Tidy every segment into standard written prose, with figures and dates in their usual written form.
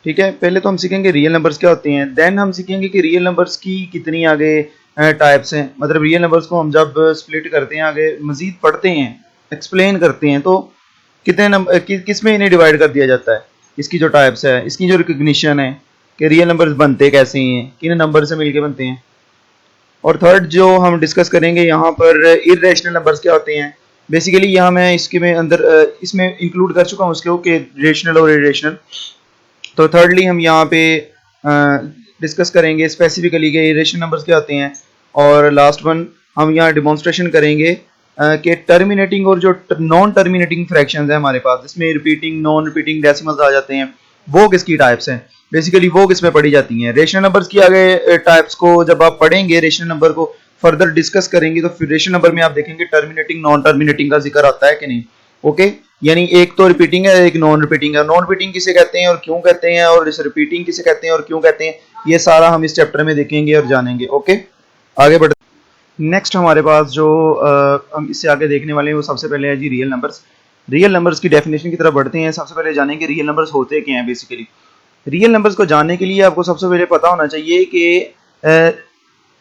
ठीक है, पहले तो हम सीखेंगे रियल नंबर्स क्या होते हैं, देन हम सीखेंगे कि रियल नंबर्स की कितनी आगे टाइप्स हैं। मतलब रियल नंबर्स को हम जब स्प्लिट करते हैं, आगे मजीद पढ़ते हैं, एक्सप्लेन करते हैं, तो कितने नंबर किस में इन्हें डिवाइड कर दिया जाता है, इसकी जो टाइप्स है, इसकी जो रिकग्निशन है कि रियल नंबर्स बनते कैसे हैं, किन नंबर से मिलके बनते हैं। और थर्ड जो हम डिस्कस करेंगे यहाँ पर इर्रेशनल नंबर्स क्या होते हैं। बेसिकली यहाँ मैं इसके में अंदर इसमें इंक्लूड कर चुका हूँ उसके कि रेशनल और इर्रेशनल। तो थर्डली हम यहाँ पे डिस्कस करेंगे स्पेसिफिकली कि इर्रेशनल नंबर्स क्या होते हैं। और लास्ट वन हम यहाँ डिमॉन्स्ट्रेशन करेंगे कि टर्मिनेटिंग और जो नॉन टर्मिनेटिंग फ्रैक्शंस है हमारे पास, जिसमें रिपीटिंग नॉन रिपीटिंग डेसिमल्स आ जाते हैं, वो किसकी टाइप्स हैं, बेसिकली वो किस में पढ़ी जाती हैं। रेशनल नंबर्स की आगे टाइप्स को जब आप पढ़ेंगे, रेशनल नंबर को फर्दर डिस्कस करेंगे, तो फिर रेशनल नंबर में आप देखेंगे टर्मिनेटिंग नॉन टर्मिनेटिंग का जिक्र आता है कि नहीं। ओके, यानी एक तो रिपीटिंग है, एक नॉन रिपीटिंग है। नॉन रिपीटिंग किसे कहते हैं और क्यों कहते हैं, और रिपीटिंग किसे कहते हैं और क्यों कहते हैं, ये सारा हम इस चैप्टर में देखेंगे और जानेंगे। ओके, आगे बढ़ते। नेक्स्ट हमारे पास जो हम इससे आगे देखने वाले हैं वो सबसे पहले है जी रियल नंबर्स। रियल नंबर्स की डेफिनेशन की तरफ बढ़ते हैं। सबसे पहले जानेंगे रियल नंबर्स होते क्या हैं। बेसिकली रियल नंबर्स को जानने के लिए आपको सबसे पहले पता होना चाहिए कि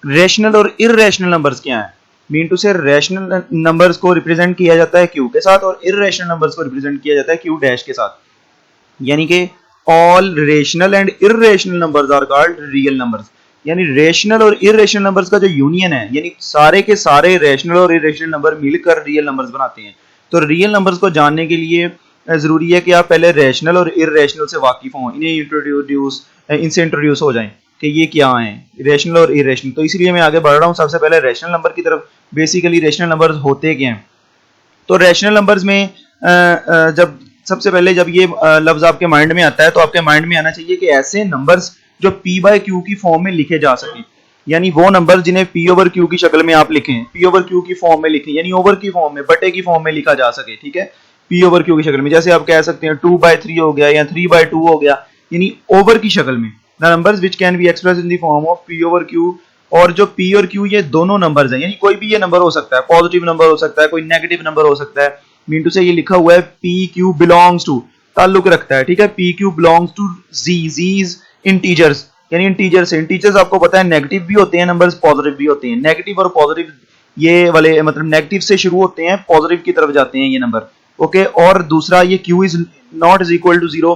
रेशनल और इर्रेशनल नंबर्स क्या हैं। मीन टू से रेशनल नंबर्स को रिप्रेजेंट किया जाता है क्यू के साथ और इर्रेशनल नंबर्स को रिप्रेजेंट किया जाता है क्यू डैश के साथ। यानी कि all rational and irrational numbers are called real numbers. यानी रेशनल और इर्रेशनल नंबर्स का जो यूनियन है, यानी सारे के सारे रेशनल और इर्रेशनल नंबर मिलकर रियल नंबर्स बनाते हैं। तो रियल नंबर्स को जानने के लिए जरूरी है कि आप पहले रेशनल और इर्रेशनल से वाकिफ हों, इनसे इंट्रोड्यूस हो जाएं कि ये क्या हैं रेशनल और इर्रेशनल। तो इसलिए मैं आगे बढ़ रहा हूँ सबसे पहले रेशनल नंबर की तरफ। बेसिकली रेशनल नंबर्स होते क्या हैं। तो रेशनल नंबर्स में जब सबसे पहले जब ये लफ्ज आपके माइंड में आता है, तो आपके माइंड में आना चाहिए कि ऐसे नंबर्स जो P बाय Q की फॉर्म में लिखे जा सके, यानी वो नंबर जिन्हें P ओवर Q की शक्ल में आप लिखें, P ओवर Q की फॉर्म में लिखें, यानी ओवर की फॉर्म में, बटे की फॉर्म में लिखा जा सके। ठीक है, P ओवर Q की शक्ल में। जैसे आप कह सकते हैं 2/3 हो गया या 3/2 हो गया, यानी ओवर की शक्ल में। The numbers which can be expressed in the form of P over Q। और जो P और Q ये दोनों नंबर्स हैं, यानी कोई भी ये नंबर हो सकता है, पॉजिटिव नंबर हो सकता है, कोई नेगेटिव नंबर हो सकता है। मीन टू से ये लिखा हुआ है PQ बिलोंग्स टू, ताल्लुक रखता है। ठीक है, PQ belongs to Z integers, यानी इंटीजर्स आपको पता है नेगेटिव भी होते हैं नंबर्स, पॉजिटिव भी होते हैं। नेगेटिव और पॉजिटिव ये वाले मतलब नेगेटिव से शुरू होते हैं, पॉजिटिव की तरफ जाते हैं ये नंबर। ओके, और दूसरा ये Q is not is equal to 0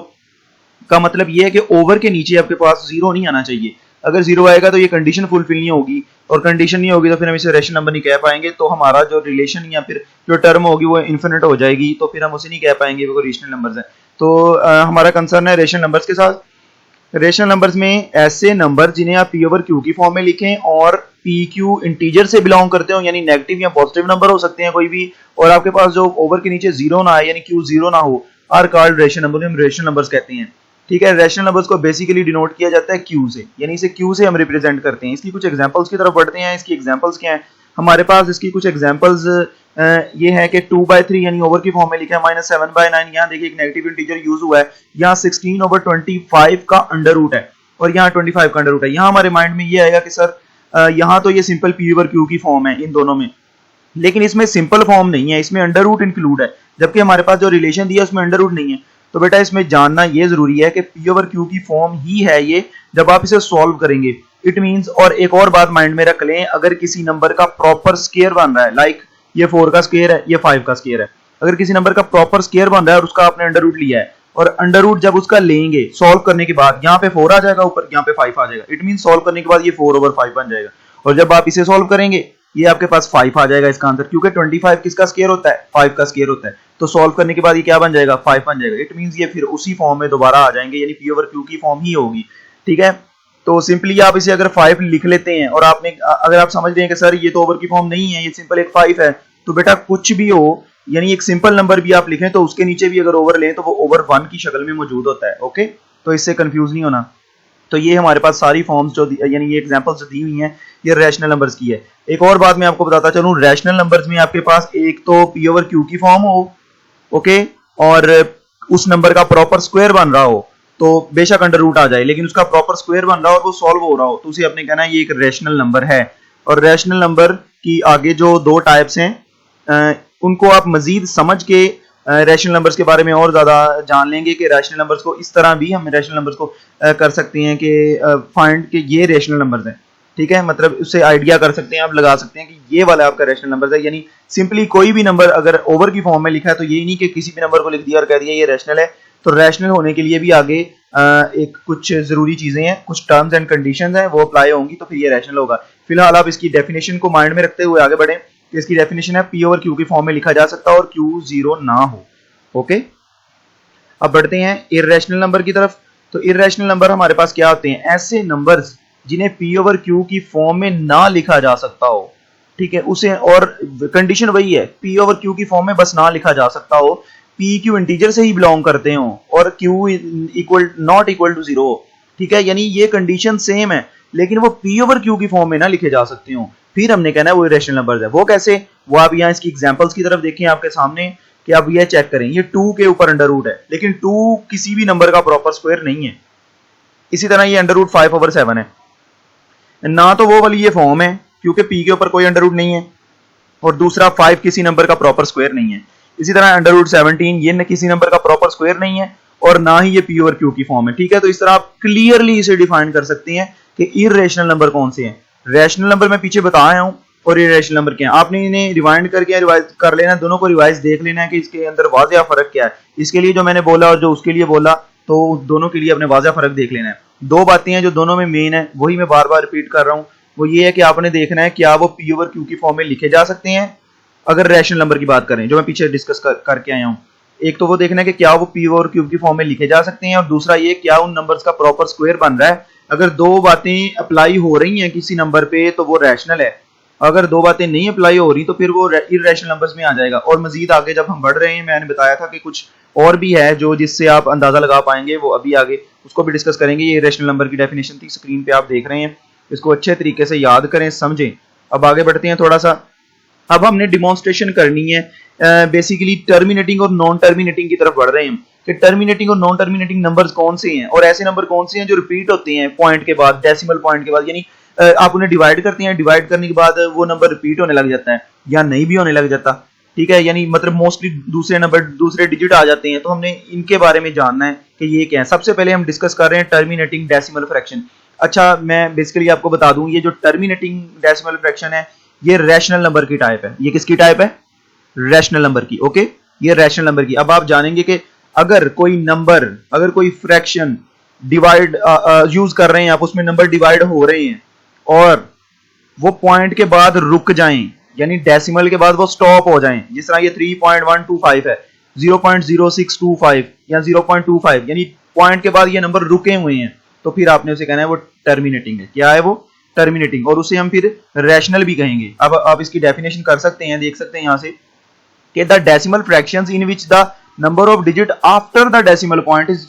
का मतलब ये है कि ओवर के नीचे आपके पास 0 नहीं आना चाहिए। अगर 0 आएगा तो ये कंडीशन फुलफिल नहीं होगी, और कंडीशन नहीं होगी तो फिर हम इसे रेशनल नंबर नहीं कह पाएंगे। तो हमारा जो रिलेशन या फिर जो टर्म होगी वो इन्फिनिट हो जाएगी, तो फिर हम उसे नहीं कह पाएंगे वो रेशनल नंबर्स हैं। तो हमारा कंसर्न है रेशनल नंबर्स के साथ। रेशनल नंबर्स में ऐसे नंबर जिन्हें आप P ओवर Q की फॉर्म में लिखें और PQ इंटीजर से बिलोंग करते हो, यानी नेगेटिव या पॉजिटिव नंबर हो सकते हैं कोई भी, और आपके पास जो ओवर के नीचे 0 ना आए, यानी Q 0 ना हो, आर कॉल्ड रेशनल नंबर, हम रेशनल नंबर्स कहते हैं। ठीक है, रेशनल नंबर्स को बेसिकली डिनोट किया जाता है Q से, यानी इसे Q से हम रिप्रेजेंट करते हैं। इसकी कुछ एग्जांपल्स की तरफ बढ़ते हैं। इसकी एग्जांपल्स क्या हैं हमारे पास, इसकी कुछ एग्जांपल्स ये है कि 2/3 यानी ओवर की फॉर्म में लिखा है, -7/9। यहाँ देखिए एक नेगेटिव इंटीजर यूज हुआ है। यहाँ 16/25 का अंडर रूट है और यहाँ 25 का अंडर रूट है। यहाँ हमारे माइंड में ये आएगा कि सर यहाँ तो ये सिंपल P ओवर Q की फॉर्म है इन दोनों में, लेकिन इसमें सिंपल फॉर्म नहीं है, इसमें अंडर रूट इंक्लूड है, जबकि हमारे पास जो रिलेशन दिया उसमें अंडर रूट नहीं है। तो बेटा इसमें जानना ये जरूरी है कि P ओवर Q की फॉर्म ही है ये, जब आप इसे सॉल्व करेंगे। इट मींस, और एक और बात माइंड में रख लें, अगर किसी नंबर का प्रॉपर स्क्वायर बन रहा है, लाइक ये 4 का स्क्वायर है, ये 5 का स्क्वायर है, अगर किसी नंबर का प्रॉपर स्क्वायर बन रहा है और उसका आपने अंडर रूट लिया है, और अंडर रूट जब उसका लेंगे सॉल्व करने के बाद, यहाँ पे 4 आ जाएगा ऊपर, यहाँ पे 5 आ जाएगा। इट मीन सॉल्व करने के बाद ये 4/5 बन जाएगा, और जब आप इसे सॉल्व करेंगे ये आपके पास 5 आ जाएगा इसका आंसर, क्योंकि 25 किसका स्क्वायर होता है, 5 का स्क्वायर होता है। तो सॉल्व करने के बाद ये क्या बन जाएगा, 5 बन जाएगा। इट मींस ये फिर उसी फॉर्म में दोबारा आ जाएंगे, यानी P ओवर Q की फॉर्म ही होगी। ठीक है, तो सिंपली आप इसे अगर 5 लिख लेते हैं, और आपने अगर आप समझ रहे हैं कि सर ये तो ओवर की फॉर्म नहीं है, ये सिंपल एक 5 है, तो बेटा कुछ भी हो, यानी एक सिंपल नंबर भी आप लिखें तो उसके नीचे भी अगर ओवर लें तो वो ओवर 1 की शक्ल में मौजूद होता है। ओके, तो इससे कंफ्यूज नहीं होना। तो ये हमारे पास सारी फॉर्म्स जो यानी ये एग्जांपल्स दी हुई हैं ये रैशनल नंबर्स की है। एक और बात मैं आपको बताता चलूं, रैशनल नंबर्स में आपके पास एक तो P ओवर Q की फॉर्म हो, ओके, और उस नंबर का प्रॉपर स्क्वायर बन रहा हो, तो बेशक अंडर रूट आ जाए, लेकिन उसका प्रॉपर स्क्वायर बन रहा हो और वो सॉल्व हो रहा हो, तो उसे आपने कहना है ये एक रैशनल नंबर है। और रैशनल नंबर की आगे जो 2 टाइप्स हैं उनको आप मजीद समझ के रैशनल नंबर्स के बारे में और ज़्यादा जान लेंगे कि रैशनल नंबर्स को इस तरह भी हम रैशनल नंबर्स को कर सकते हैं कि फाइंड कि ये रैशनल नंबर्स हैं, ठीक है। मतलब उससे आइडिया कर सकते हैं, आप लगा सकते हैं कि ये वाला आपका रैशनल नंबर है। यानी सिंपली कोई भी नंबर अगर ओवर की फॉर्म में लिखा है तो ये नहीं कि किसी भी नंबर को लिख दिया और कह दिया ये रैशनल है। तो रैशनल होने के लिए भी आगे एक कुछ जरूरी चीजें हैं, कुछ टर्म्स एंड कंडीशंस हैं, वो अप्लाई होंगी तो फिर ये रैशनल होगा। फिलहाल आप इसकी डेफिनेशन को माइंड में रखते हुए आगे बढ़ें। तो इसकी डेफिनेशन है पी ओवर क्यू की फॉर्म में लिखा जा सकता है और क्यू जीरो ना हो। ओके, अब बढ़ते हैं इर्रेशनल नंबर की तरफ। तो इर्रेशनल नंबर हमारे पास क्या होते हैं? ऐसे नंबर्स जिन्हें पी ओवर क्यू की फॉर्म में ना लिखा जा सकता हो, ठीक है। उसे, और कंडीशन वही है, पी ओवर क्यू की फॉर्म में बस ना लिखा जा सकता हो, पी क्यू इंटीजर से ही बिलोंग करते हो और Q equal not equal to zero, ठीक है। यानी ये कंडीशन सेम है लेकिन वो पी ओवर क्यू की फॉर्म में ना लिखे जा सकते हो, फिर हमने कहना है वो इरेशनल नंबर्स है। वो कैसे? वो आप यहाँ इसकी एग्जांपल्स की तरफ देखें आपके सामने कि आप ये चेक करें, ये 2 के ऊपर अंडर रूट है लेकिन 2 किसी भी नंबर का प्रॉपर स्क्वायर नहीं है। इसी तरह ये अंडर रूट 5/7 है ना, तो वो वाली ये फॉर्म है क्योंकि पी के ऊपर कोई अंडर रूट नहीं है, और दूसरा 5 किसी नंबर का प्रॉपर स्क्वायर नहीं है। इसी तरह अंडर रूट 17 ये किसी नंबर का प्रॉपर स्क्वायर नहीं है और ना ही ये पी ओवर क्यू की फॉर्म है, ठीक है। तो इस तरह आप क्लियरली इसे डिफाइन कर सकते हैं कि इर्रेशनल नंबर कौन से हैं। रैशनल नंबर मैं पीछे बताया हूं और इर्रेशनल नंबर क्या है, आपने इन्हें रिवाइंड करके रिवाइज कर लेना, दोनों को रिवाइज देख लेना है कि इसके अंदर वाज़ेह फर्क क्या है। इसके लिए जो मैंने बोला और जो उसके लिए बोला, तो दोनों के लिए अपने वाज़ेह फर्क देख लेना है। 2 बातें हैं जो दोनों में मेन है, वही मैं बार बार रिपीट कर रहा हूं। वो ये है कि आपने देखना है क्या वो पी ओवर क्यू की फॉर्म में लिखे जा सकते हैं अगर रैशनल नंबर की बात करें, जो मैं पीछे डिस्कस करके आया हूं। एक तो वो देखना है कि क्या वो पी ओवर क्यू की फॉर्म में लिखे जा सकते हैं, और दूसरा ये क्या उन नंबर्स का प्रॉपर स्क्वायर बन रहा है। अगर 2 बातें अप्लाई हो रही हैं किसी नंबर पे तो वो रैशनल है, अगर 2 बातें नहीं अप्लाई हो रही तो फिर वो इर्रेशनल नंबर्स में आ जाएगा। और मजीद आगे जब हम बढ़ रहे हैं, मैंने बताया था कि कुछ और भी है जो जिससे आप अंदाजा लगा पाएंगे, वो अभी आगे उसको भी डिस्कस करेंगे। ये इर्रेशनल नंबर की डेफिनेशन थी, स्क्रीन पे आप देख रहे हैं, इसको अच्छे तरीके से याद करें, समझें। अब आगे बढ़ते हैं थोड़ा सा। अब हमने डिमॉन्स्ट्रेशन करनी है बेसिकली टर्मिनेटिंग और नॉन टर्मिनेटिंग की तरफ बढ़ रहे हैं कि टर्मिनेटिंग और नॉन टर्मिनेटिंग नंबर्स कौन से हैं और ऐसे नंबर कौन से हैं जो रिपीट होते हैं पॉइंट के बाद, डेसिमल पॉइंट के बाद। यानी आप उन्हें डिवाइड करते हैं, डिवाइड करने के बाद वो नंबर रिपीट होने लग जाता है या नहीं भी होने लग जाता, ठीक है। यानी मतलब मोस्टली दूसरे नंबर, दूसरे डिजिट आ जाते हैं। तो हमने इनके बारे में जानना है कि ये क्या है। सबसे पहले हम डिस्कस कर रहे हैं टर्मिनेटिंग डेसिमल फ्रैक्शन। अच्छा, मैं बेसिकली आपको बता दूं, ये जो टर्मिनेटिंग डेसिमल फ्रैक्शन है ये रैशनल नंबर की टाइप है। ये किसकी टाइप है? रैशनल नंबर की। ओके, ये रैशनल नंबर की। अब आप जानेंगे कि अगर कोई नंबर, अगर कोई फ्रैक्शन डिवाइड यूज कर रहे हैं आप, उसमें नंबर डिवाइड हो रहे हैं और वो पॉइंट के बाद रुक जाएं, यानी डेसिमल के बाद वो स्टॉप हो जाएं, जिस तरह ये 3.125 है, 0.0625 या 0.25, यानी पॉइंट के बाद ये नंबर रुके हुए हैं, तो फिर आपने उसे कहना है वो टर्मिनेटिंग है। क्या है वो? टर्मिनेटिंग। और उसे हम फिर रैशनल भी कहेंगे। अब आप इसकी डेफिनेशन कर सकते हैं, देख सकते हैं यहां से कि the decimal fractions in which the number of digit after the decimal point is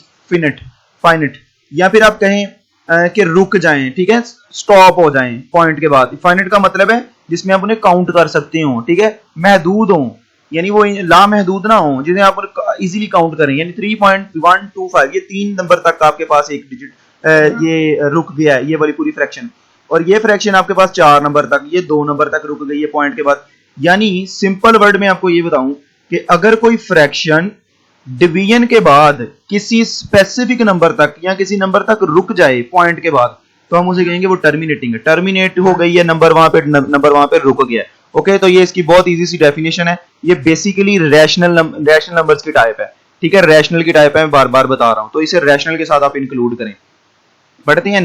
finite, या फिर आप कहें कि रुक जाएं, ठीक है, स्टॉप हो जाएं पॉइंट के बाद। फाइनिट का मतलब है जिसमें आप उन्हें काउंट कर सकते हो, ठीक है, महदूद हो, यानी वो लामहदूद ना हो, जिन्हें आप इजीली काउंट करें। यानी 3.125 ये 3 नंबर तक आपके पास एक डिजिट ये रुक गया है, ये वाली पूरी फ्रैक्शन। और ये फ्रैक्शन आपके पास 4 नंबर तक, ये 2 नंबर तक रुक गई है पॉइंट के बाद। यानी सिंपल वर्ड में आपको ये बताऊं कि अगर कोई फ्रैक्शन डिवीजन के बाद किसी स्पेसिफिक नंबर तक या किसी नंबर तक रुक जाए पॉइंट के बाद, तो हम उसे कहेंगे वो टर्मिनेटिंग है, टर्मिनेट हो गई है, नंबर वहां पे रुक गया है। ओके, तो ये इसकी बहुत इजी सी डेफिनेशन है। ये बेसिकली रैशनल नंबर्स की टाइप है, ठीक है, रैशनल की टाइप है, मैं बार बार बता रहा हूं, तो इसे रैशनल के साथ आप इंक्लूड करें। बढ़ते हैं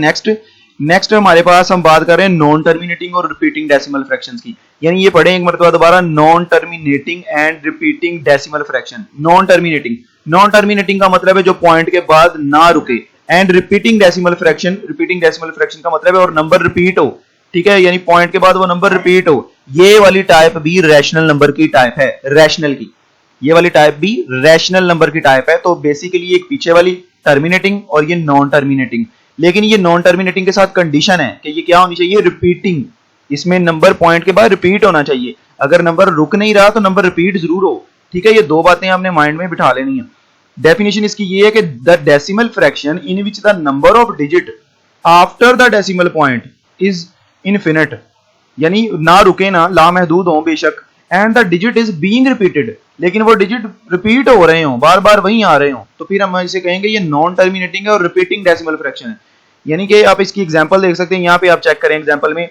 नेक्स्ट हमारे पास हम बात कर रहे हैं नॉन टर्मिनेटिंग और रिपीटिंग डेसिमल फ्रैक्शंस की। यानी ये पढ़ें एक मरतबा दोबारा, non terminating and repeating decimal fraction. Non terminating का मतलब है जो पॉइंट के बाद ना रुके, एंड रिपीटिंग डेसिमल फ्रैक्शन का मतलब है और नंबर रिपीट हो, ठीक है, यानी पॉइंट के बाद वो नंबर रिपीट हो। ये वाली टाइप भी रैशनल नंबर की टाइप है, रैशनल की। ये वाली टाइप भी रैशनल नंबर की टाइप है। तो बेसिकली एक पीछे वाली टर्मिनेटिंग और ये नॉन टर्मिनेटिंग। लेकिन ये नॉन टर्मिनेटिंग के साथ कंडीशन है कि ये क्या होनी चाहिए? रिपीटिंग। इसमें नंबर पॉइंट के बाद रिपीट होना चाहिए। अगर नंबर रुक नहीं रहा तो नंबर रिपीट जरूर हो, ठीक है। ये 2 बातें आपने माइंड में बिठा लेनी है। डेफिनेशन इसकी ये है कि the decimal fraction in which the number of digit after the decimal point is infinite, यानी ना रुके ना, लामहदूद हो बेशक, and the digit is being repeated, लेकिन वो डिजिट रिपीट हो रहे हो, बार बार वहीं आ रहे हो, तो फिर हम इसे कहेंगे ये नॉन टर्मिनेटिंग है और रिपीटिंग डेसिमल फ्रैक्शन है। यानी कि आप इसकी एग्जांपल देख सकते हैं, यहाँ पे आप चेक करें एग्जांपल में,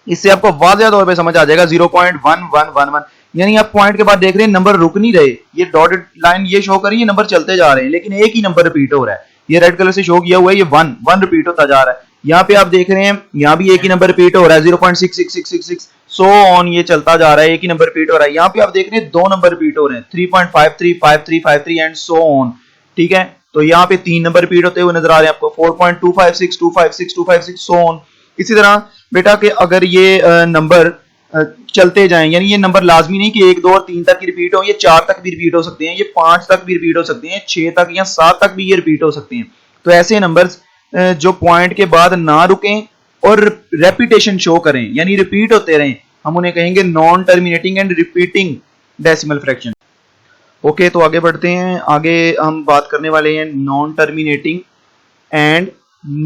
इससे आपको वाज़ेह तौर पे समझ आ जाएगा 0.1111, यानी आप पॉइंट के बाद देख रहे हैं नंबर रुक नहीं रहे, ये डॉटेड लाइन ये शो कर रही है नंबर चलते जा रहे हैं, लेकिन एक ही नंबर रिपीट हो रहा है, ये रेड कलर से शो किया हुआ है, ये 1 रिपीट होता जा रहा है। यहाँ पे आप देख रहे हैं यहाँ भी एक ही नंबर रिपीट हो रहा है 0.66666 सो ऑन, ये चलता जा रहा है, एक ही नंबर रिपीट हो रहा है। यहाँ पे आप देख रहे हैं दो नंबर रिपीट हो रहे हैं 3.53 53 53 एंड सो ऑन, ठीक है। तो यहाँ पे 3 नंबर रिपीट होते हुए नजर आ रहे हैं आपको 4.256 256 256 सो ऑन। इसी तरह बेटा कि अगर ये नंबर चलते जाएं, यानी ये नंबर लाजमी नहीं कि 1 2 और 3 तक की रिपीट हो, ये 4 तक भी रिपीट हो सकते हैं, ये 5 तक भी रिपीट हो सकते हैं, 6 तक या 7 तक भी ये रिपीट हो सकते हैं। तो ऐसे नंबर्स जो पॉइंट के बाद ना रुकें और रेपिटेशन शो करें, यानी रिपीट होते रहें, हम उन्हें कहेंगे non terminating and repeating decimal fraction. Okay, तो आगे बढ़ते हैं। आगे हम बात करने वाले हैं non terminating and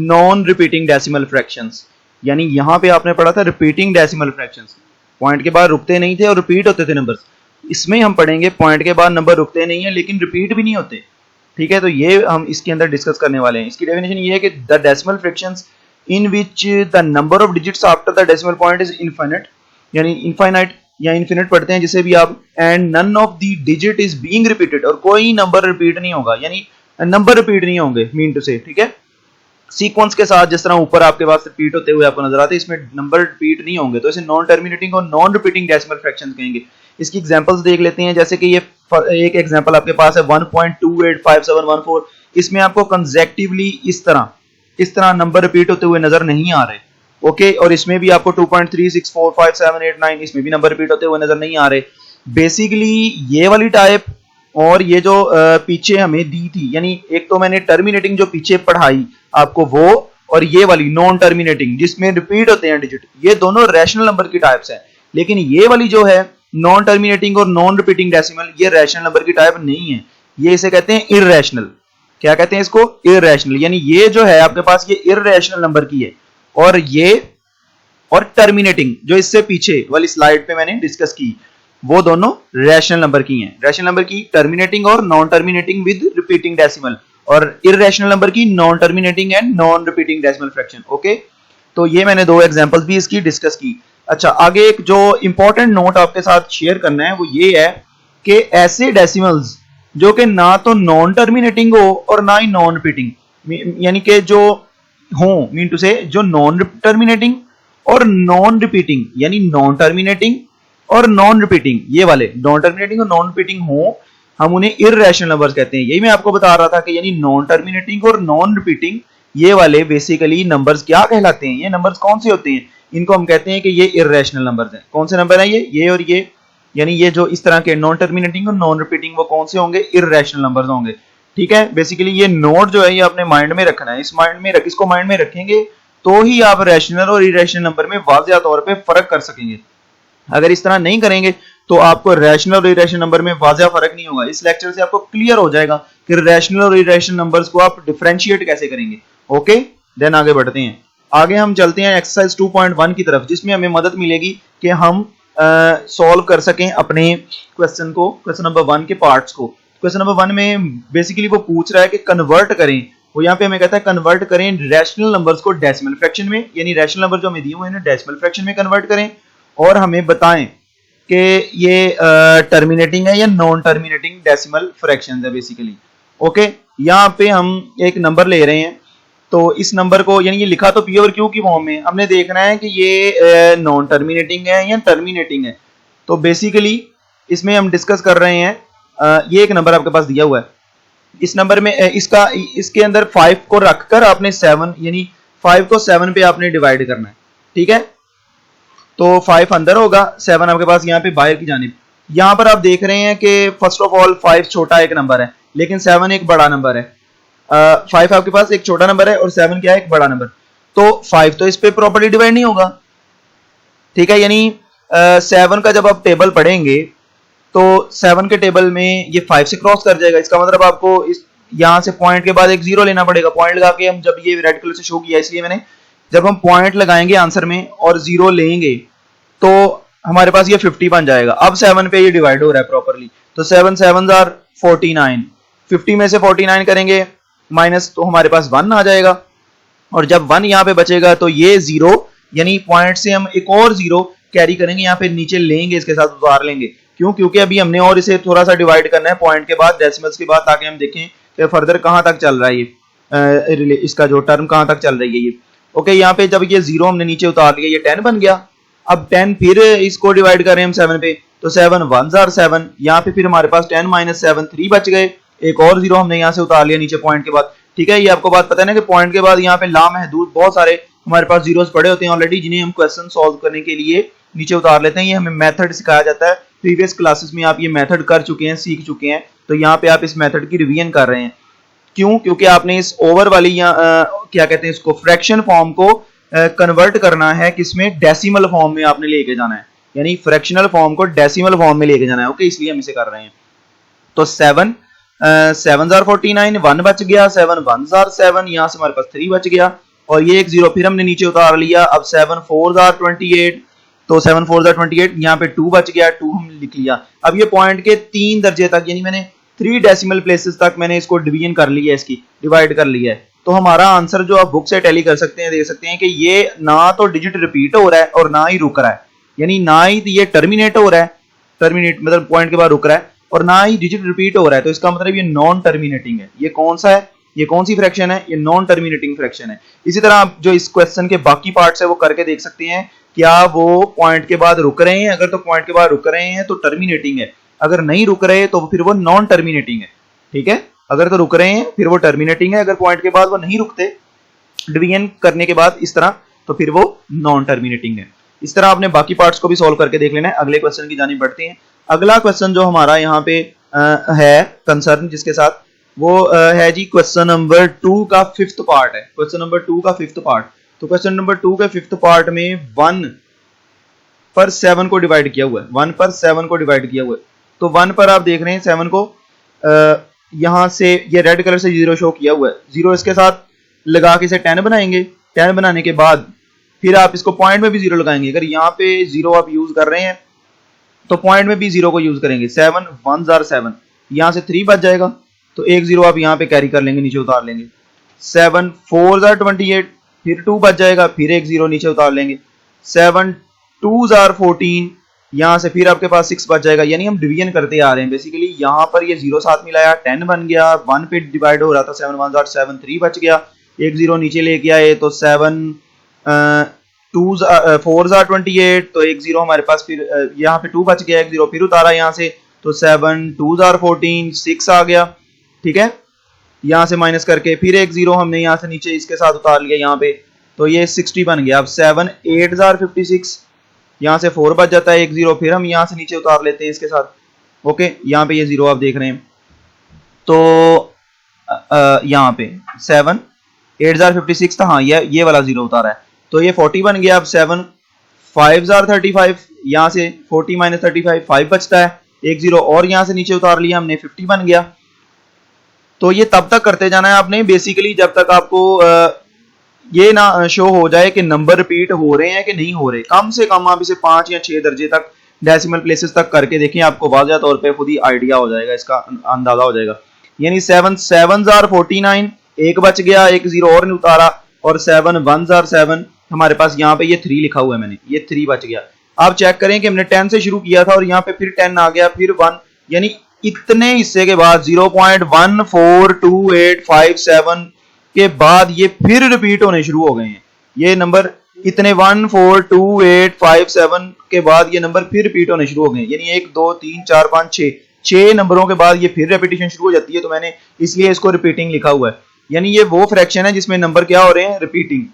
non repeating decimal fractions. यानी यहां पे आपने पढ़ा था रिपीटिंग डेसिमल फ्रैक्शंस, पॉइंट के बाद रुकते नहीं थे और रिपीट होते थे नंबर्स। इसमें हम पढ़ेंगे पॉइंट के बाद नंबर रुकते नहीं है लेकिन रिपीट भी नहीं होते, ठीक है। तो ये हम इसके अंदर डिस्कस करने वाले हैं। इसकी डेफिनेशन ये है कि the decimal fractions in which the number of digits after the decimal point is infinite, यानी इनफाइनाइट या इन्फिनिट पढ़ते हैं जिसे भी आप, and none of the digit is being repeated, और कोई नंबर रिपीट नहीं होगा, यानी नंबर रिपीट नहीं होंगे, मीन टू से, ठीक है। सीक्वेंस के साथ जिस तरह ऊपर आपके पास रिपीट होते हुए आपको नजर आते हैं, इसमें नंबर रिपीट नहीं होंगे, तो इसे नॉन टर्मिनेटिंग और नॉन रिपीटिंग डेसिमल फ्रैक्शंस कहेंगे। इसकी एग्जांपल्स देख लेते हैं, जैसे कि ये एक एग्जांपल आपके पास है 1.285714, इसमें आपको कंसेक्टिवली इस तरह नंबर रिपीट होते हुए नजर नहीं आ रहे, ओके। और इसमें भी आपको 2.36457889 इसमें भी नंबर रिपीट होते हुए नजर नहीं आ रहे। बेसिकली ये वाली टाइप और ये जो पीछे हमें दी थी, यानी एक तो मैंने टर्मिनेटिंग जो पीछे पढ़ाई आपको वो, और ये वाली नॉन टर्मिनेटिंग जिसमें रिपीट होते हैं डिजिट, ये दोनों रैशनल नंबर की टाइप्स हैं। लेकिन ये वाली जो है नॉन टर्मिनेटिंग और नॉन रिपीटिंग डेसिमल, ये रैशनल नंबर की टाइप नहीं है, ये इसे कहते हैं इररेशनल। क्या कहते हैं इसको? इररेशनल। यानी ये जो है आपके पास ये इररेशनल नंबर की है, और ये और टर्मिनेटिंग जो इससे पीछे वाली स्लाइड पे मैंने डिस्कस की, वो दोनों रैशनल नंबर की हैं। रैशनल नंबर की टर्मिनेटिंग और non terminating with repeating decimal, और इररेशनल नंबर की non terminating and non repeating decimal fraction, okay. तो ये मैंने दो एग्जांपल्स भी इसकी डिस्कस की। अच्छा, आगे एक जो इंपॉर्टेंट नोट आपके साथ शेयर करना है वो ये है कि ऐसे डेसिमल्स जो कि ना तो नॉन टर्मिनेटिंग हो और ना ही नॉन रिपीटिंग, यानी कि जो हो, मीन टू से जो नॉन टर्मिनेटिंग और नॉन रिपीटिंग, यानी नॉन टर्मिनेटिंग और नॉन रिपीटिंग, ये वाले नॉन टर्मिनेटिंग और नॉन रिपीटिंग हो, हम उन्हें इररेशनल नंबर्स कहते हैं। यही मैं आपको बता रहा था कि यानी नॉन टर्मिनेटिंग और नॉन रिपीटिंग ये वाले बेसिकली नंबर्स क्या कहलाते हैं, ये नंबर्स कौन से होते हैं, इनको हम कहते हैं कि ये इररेशनल नंबर्स हैं। कौन से नंबर हैं ये और ये, यानी ये जो इस तरह के नॉन टर्मिनेटिंग और नॉन रिपीटिंग वो कौन से होंगे? इररेशनल नंबर्स होंगे, ठीक है। बेसिकली ये नोट जो है ये अपने माइंड में रखना है, इसको माइंड में रखेंगे तो ही आप रैशनल और इररेशनल नंबर में वाज़ेह तौर पे फर्क कर सकेंगे। अगर इस तरह नहीं करेंगे तो आपको रैशनल और इररेशनल नंबर में वाज़ेह फर्क नहीं होगा। इस लेक्चर से आपको क्लियर हो जाएगा कि रैशनल और इररेशनल नंबर्स को आप डिफरेंशिएट कैसे करेंगे, ओके। देन आगे बढ़ते हैं। आगे हम चलते हैं एक्सरसाइज 2.1 की तरफ, जिसमें हमें मदद मिलेगी कि हम सॉल्व कर सकें अपने क्वेश्चन नंबर 1 के पार्ट्स को। क्वेश्चन नंबर 1 में बेसिकली वो पूछ रहा है कि कन्वर्ट करें, वो यहाँ पे हमें कहता है कन्वर्ट करें रैशनल नंबर्स को डेसिमल फ्रैक्शन में, यानी रैशनल नंबर जो हमें दिए हुए हैं डेसिमल फ्रैक्शन में कन्वर्ट करें, और हमें बताएं कि ये टर्मिनेटिंग है या नॉन टर्मिनेटिंग डेसिमल फ्रैक्शंस है बेसिकली, ओके। यहाँ पे हम एक नंबर ले रहे हैं, तो इस नंबर को, यानी ये लिखा तो पी ओवर क्यू की फॉर्म में, हमने देखना है कि ये नॉन टर्मिनेटिंग है या टर्मिनेटिंग है। तो बेसिकली इसमें हम डिस्कस कर रहे हैं, ये एक नंबर आपके पास दिया हुआ है, इस नंबर में इसके अंदर 5 को रखकर आपने 7, यानी 5 को 7 पे आपने डिवाइड करना है, ठीक है। तो 5 अंदर होगा, 7 आपके पास यहाँ पे बाहर की जानिब। यहाँ पर आप देख रहे हैं कि फर्स्ट ऑफ ऑल 5 छोटा एक नंबर है, लेकिन 7 एक बड़ा नंबर है। 5 आपके पास एक छोटा नंबर है और 7 क्या है? एक बड़ा नंबर। तो 5 तो इस पे प्रॉपर्ली डिवाइड नहीं होगा, ठीक है। यानी 7 का जब आप टेबल पढ़ेंगे तो 7 के टेबल में ये 5 से क्रॉस कर जाएगा। इसका मतलब आपको इस यहाँ से पॉइंट के बाद एक 0 लेना पड़ेगा। पॉइंट लगा के हम, जब ये रेड कलर से शो किया इसलिए मैंने, जब हम पॉइंट लगाएंगे आंसर में और 0 लेंगे तो हमारे पास ये 50 बन जाएगा। अब 7 पे ये डिवाइड हो रहा है प्रॉपरली, तो 7 7 आर 49, 50 में से 49 करेंगे माइनस, तो हमारे पास 1 आ जाएगा, और जब 1 यहाँ पे बचेगा तो ये 0, यानी पॉइंट से हम एक और 0 कैरी करेंगे, यहाँ पे नीचे लेंगे, इसके साथ उतार लेंगे। क्यों? क्योंकि अभी हमने और इसे थोड़ा सा डिवाइड करना है पॉइंट के बाद, डेसिमल्स के बाद, ताकि हम देखें कि फर्दर कहाँ तक चल रहा है ये इसका जो टर्म कहाँ तक चल रही है ये। ओके, यहाँ पे जब ये 0 हमने नीचे उतार लिया, ये 10 बन गया। अब 10 फिर इसको डिवाइड कर रहे हैं हम 7 पे, तो 7 1 आर 7, यहाँ पे फिर हमारे पास 10 माइनस 7 3 बच गए, एक और 0 हमने यहाँ से उतार लिया नीचे पॉइंट के बाद। ठीक है, ये आपको बात पता है ना कि पॉइंट के बाद यहाँ पे लामहदूद बहुत सारे हमारे पास जीरोस पड़े होते हैं ऑलरेडी, जिन्हें हम क्वेश्चन सॉल्व करने के लिए नीचे उतार लेते हैं। ये हमें मेथड सिखाया जाता है, प्रीवियस क्लासेस में आप ये मेथड कर चुके हैं, सीख चुके हैं, तो यहाँ पे आप इस मेथड की रिवीजन कर रहे हैं। क्यों? क्योंकि आपने इस ओवर वाली क्या कहते हैं इसको, फ्रैक्शन फॉर्म को कन्वर्ट करना है किसमें, डेसिमल फॉर्म में आपने लेके जाना है, यानी फ्रैक्शनल फॉर्म को डेसिमल फॉर्म में लेके जाना है। ओके, इसलिए हम इसे कर रहे हैं। तो 7 7 आर 49, 1 बच गया, 7 1 आर 7, यहाँ से हमारे पास 3 बच गया, और ये एक 0 फिर हमने नीचे उतार लिया। अब 7 4 आर 28, तो 7 4 आर 28, यहाँ पे 2 बच गया, 2 हम लिख लिया। अब ये पॉइंट के 3 दर्जे तक, यानी मैंने 3 डेसिमल प्लेसेस तक मैंने इसको डिवीजन कर लिया है, इसकी डिवाइड कर लिया है। तो हमारा आंसर जो आप बुक से टैली कर सकते हैं, देख सकते हैं कि ये ना तो डिजिट रिपीट हो रहा है और ना ही रुक रहा है, यानी ना ही ये टर्मिनेट हो रहा है, टर्मिनेट मतलब पॉइंट के बाद रुक रहा है, और ना ही डिजिट रिपीट हो रहा है। तो इसका मतलब ये नॉन टर्मिनेटिंग है। ये कौन सा है, ये कौन सी फ्रैक्शन है, ये नॉन टर्मिनेटिंग फ्रैक्शन है। इसी तरह आप जो इस क्वेश्चन के बाकी पार्ट्स है वो करके देख सकते हैं, क्या वो पॉइंट के बाद रुक रहे हैं। अगर तो पॉइंट के बाद रुक रहे हैं तो टर्मिनेटिंग है, अगर नहीं रुक रहे तो फिर वो नॉन टर्मिनेटिंग है। ठीक है, अगर तो रुक रहे हैं फिर वो टर्मिनेटिंग है, अगर पॉइंट के बाद वो नहीं रुकते डिवीजन करने के बाद इस तरह, तो फिर वो नॉन टर्मिनेटिंग है। इस तरह आपने बाकी पार्ट्स को भी सॉल्व करके देख लेना है। अगले क्वेश्चन की जानिब बढ़ते हैं। अगला क्वेश्चन जो हमारा यहाँ पे है कंसर्न जिसके साथ, वो है जी क्वेश्चन नंबर 2 का 5th पार्ट है। क्वेश्चन नंबर 2 का 5th पार्ट, तो क्वेश्चन नंबर 2 के 5th पार्ट में 1 पर 7 को डिवाइड किया हुआ है, 1 पर 7 को डिवाइड किया हुआ है। तो 1 पर आप देख रहे हैं 7 को यहां से ये रेड कलर से 0 शो किया हुआ है, 0 इसके साथ लगा के इसे 10 बनाएंगे। 10 बनाने के बाद फिर आप इसको पॉइंट में भी 0 लगाएंगे। अगर यहाँ पे 0 आप यूज कर रहे हैं तो पॉइंट में भी 0 को यूज करेंगे। 7 1 आर 7, यहाँ से 3 बच जाएगा, तो एक 0 आप यहाँ पे कैरी कर लेंगे, नीचे उतार लेंगे। 7 4 आर 28, फिर 2 बच जाएगा, फिर एक 0 नीचे उतार लेंगे। 7 2 आर 14, यहाँ से फिर आपके पास 6 बच जाएगा। यानी हम डिवीजन करते आ रहे हैं बेसिकली। यहाँ पर ये 0 साथ मिलाया, 10 बन गया, 1 पे डिवाइड हो रहा था, 7 1 आर 7, 3 बच गया, एक 0 नीचे लेके आए, तो 7 2 4 आर 28, तो एक 0 हमारे पास, फिर यहाँ पे 2 बच गया, एक 0 फिर उतारा यहाँ से, तो 7 2 आर 14, 6 आ गया। ठीक है, यहाँ से माइनस करके फिर एक 0 हमने यहाँ से नीचे इसके साथ उतार लिया यहाँ पे, तो ये 60 बन गया। अब 7 8 आर 56, यहाँ से 4 बच जाता है, एक 0 फिर हम यहाँ से नीचे उतार लेते हैं इसके साथ। ओके, यहाँ पे ये 0 आप देख रहे हैं, तो यहाँ पे 7 8 आर 56 था, हाँ ये वाला 0 उतारा है, तो ये 40 बन गया। अब 7 5 आर 35, यहाँ से 40 माइनस 35 5 बचता है, एक 0 और यहाँ से नीचे उतार लिया हमने, 50 बन गया। तो ये तब तक करते जाना है आपने बेसिकली जब तक आपको ये ना शो हो जाए कि नंबर रिपीट हो रहे हैं कि नहीं हो रहे। कम से कम आप इसे 5 या 6 दर्जे तक डेसिमल प्लेसेस तक करके देखें, आपको वाज़ेह तौर पे खुद ही आइडिया हो जाएगा, इसका अंदाजा हो जाएगा। यानी 7 7 आर 49, एक बच गया, एक 0 और नहीं उतारा, और 7 1 आर 7, हमारे पास यहाँ पे ये 3 लिखा हुआ है मैंने, ये 3 बच गया। आप चेक करें कि हमने 10 से शुरू किया था और यहाँ पे फिर 10 आ गया, फिर 1, यानी इतने हिस्से के बाद 0.142857 के बाद ये फिर रिपीट होने शुरू हो गए हैं। ये नंबर इतने 142857 के बाद ये नंबर फिर रिपीट होने शुरू हो गए, यानी 1 2 3 4 5 6 नंबरों के बाद ये फिर रेपिटेशन शुरू हो जाती है। तो मैंने इसलिए इसको रिपीटिंग लिखा हुआ है, यानी ये वो फ्रैक्शन है जिसमें नंबर क्या हो रहे हैं, रिपीटिंग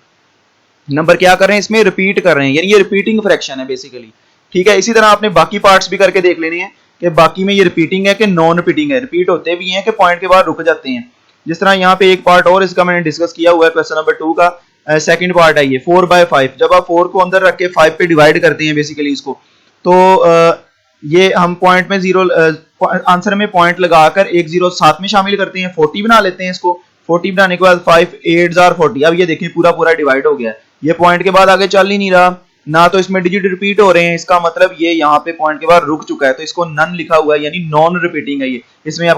नंबर क्या कर रहे हैं, इसमें रिपीट कर रहे हैं, यानी ये रिपीटिंग फ्रैक्शन है बेसिकली। ठीक है, इसी तरह आपने बाकी पार्ट्स भी करके देख लेने हैं कि बाकी में ये रिपीटिंग है कि नॉन रिपीटिंग है, रिपीट होते भी हैं कि पॉइंट के बाद रुक जाते हैं। जिस तरह यहाँ पे एक पार्ट और इसका मैंने डिस्कस किया हुआ है, क्वेश्चन नंबर 2 का सेकंड पार्ट है ये 4/5। जब आप 4 को अंदर रख के 5 पे डिवाइड करते हैं बेसिकली इसको, तो ये हम पॉइंट में 0 आंसर में पॉइंट लगाकर एक 0 साथ में शामिल करते हैं, 40 बना लेते हैं इसको। 40 बनाने के बाद 5 8 आर 40, अब ये देखिए पूरा पूरा डिवाइड हो गया है, ये पॉइंट के बाद आगे चल ही नहीं रहा, ना तो इसमें डिजिट रिपीट हो रहे हैं, इसका मतलब ये यहाँ पे पॉइंट के बाद रुक चुका है, तो इसको नन लिखा हुआ है यानी नॉन रिपीटिंग है ये। इसमें